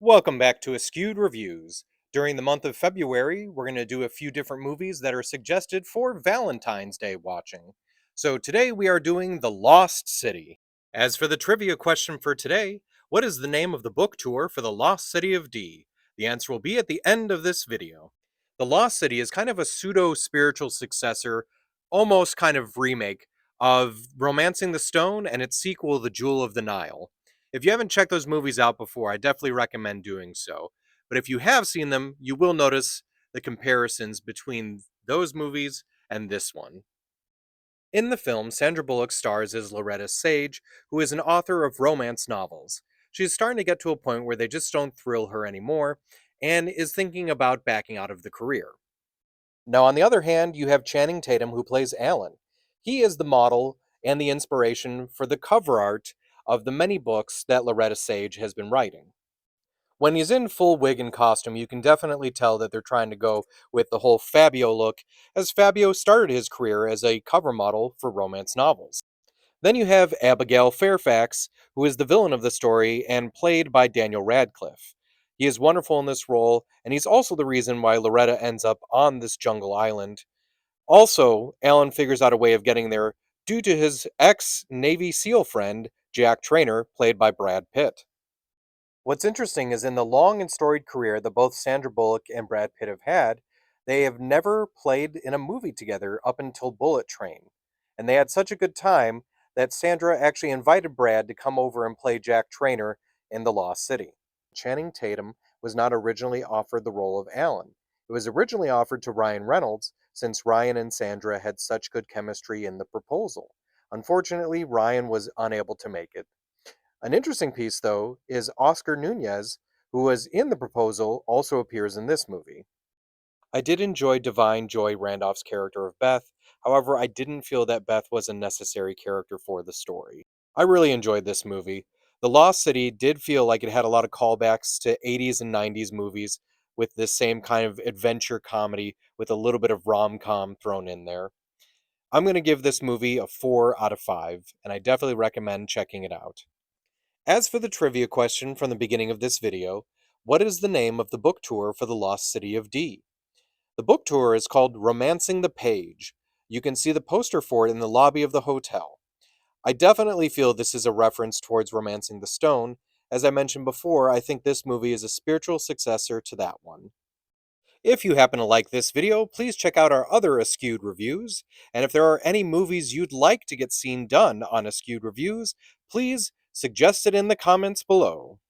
Welcome back to Askewed Reviews. During the month of February, we're going to do a few different movies that are suggested for Valentine's Day watching. So today we are doing The Lost City. As for the trivia question for today, what is the name of the book tour for The Lost City of D? The answer will be at the end of this video. The Lost City is kind of a pseudo spiritual successor, almost kind of remake of Romancing the Stone and its sequel, The Jewel of the Nile. If you haven't checked those movies out before, I definitely recommend doing so. But if you have seen them, you will notice the comparisons between those movies and this one. In the film, Sandra Bullock stars as Loretta Sage, who is an author of romance novels. She's starting to get to a point where they just don't thrill her anymore and is thinking about backing out of the career. Now, on the other hand, you have Channing Tatum, who plays Alan. He is the model and the inspiration for the cover art of the many books that Loretta Sage has been writing. When he's in full wig and costume, you can definitely tell that they're trying to go with the whole Fabio look, as Fabio started his career as a cover model for romance novels. Then you have Abigail Fairfax, who is the villain of the story and played by Daniel Radcliffe. He is wonderful in this role, and he's also the reason why Loretta ends up on this jungle island. Also, Alan figures out a way of getting there due to his ex Navy SEAL friend, Jack Trainer, played by Brad Pitt. What's interesting is in the long and storied career that both Sandra Bullock and Brad Pitt have had, they have never played in a movie together up until Bullet Train. And they had such a good time that Sandra actually invited Brad to come over and play Jack Trainer in The Lost City. Channing Tatum was not originally offered the role of Alan. It was originally offered to Ryan Reynolds since Ryan and Sandra had such good chemistry in the proposal. Unfortunately, Ryan was unable to make it. An interesting piece, though, is Oscar Nunez, who was in the proposal, also appears in this movie. I did enjoy Divine Joy Randolph's character of Beth, however, I didn't feel that Beth was a necessary character for the story. I really enjoyed this movie. The Lost City did feel like it had a lot of callbacks to 80s and 90s movies with this same kind of adventure comedy with a little bit of rom com thrown in there. I'm going to give this movie a 4 out of 5, and I definitely recommend checking it out. As for the trivia question from the beginning of this video, what is the name of the book tour for the Lost City of D? The book tour is called Romancing the Page. You can see the poster for it in the lobby of the hotel. I definitely feel this is a reference towards Romancing the Stone. As I mentioned before, I think this movie is a spiritual successor to that one. If you happen to like this video, please check out our other Askewed Reviews, and if there are any movies you'd like to get seen done on Askewed Reviews, please suggest it in the comments below.